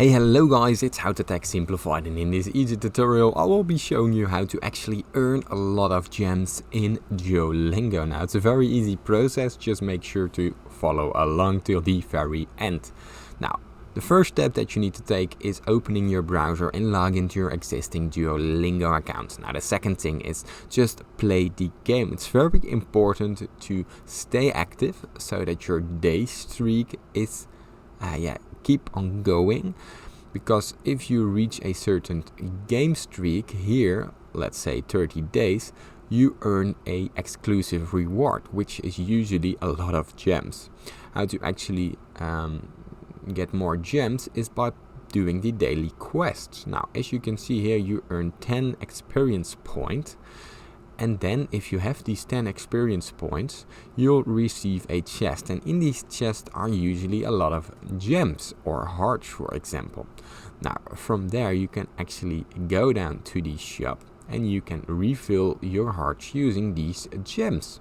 Hey, hello guys, it's How to Tech Simplified, and in this easy tutorial I will be showing you how to actually earn a lot of gems in Duolingo. Now it's a very easy process, just make sure to follow along till the very end. Now, the first step that you need to take is opening your browser and log into your existing Duolingo account. Now the second thing is just play the game. It's very important to stay active so that your day streak is keep on going, because if you reach a certain game streak here, let's say 30 days, you earn a exclusive reward, which is usually a lot of gems. How to actually get more gems is by doing the daily quests. Now, as you can see here, you earn 10 experience points. And then if you have these 10 experience points, you'll receive a chest. And in these chests are usually a lot of gems or hearts, for example. Now, from there, you can actually go down to the shop and you can refill your hearts using these gems.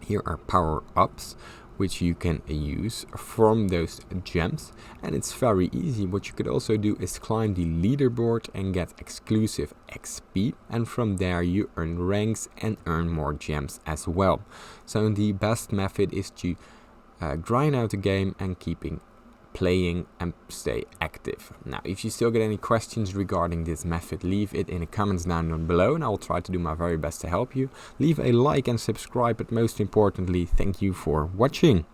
Here are power-ups, which you can use from those gems, and it's very easy. What you could also do is climb the leaderboard and get exclusive XP, and from there you earn ranks and earn more gems as well. So the best method is to grind out the game and keeping playing and stay active. Now, if you still get any questions regarding this method, leave it in the comments down below and I'll try to do my very best to help you. Leave a like and subscribe, but most importantly, thank you for watching.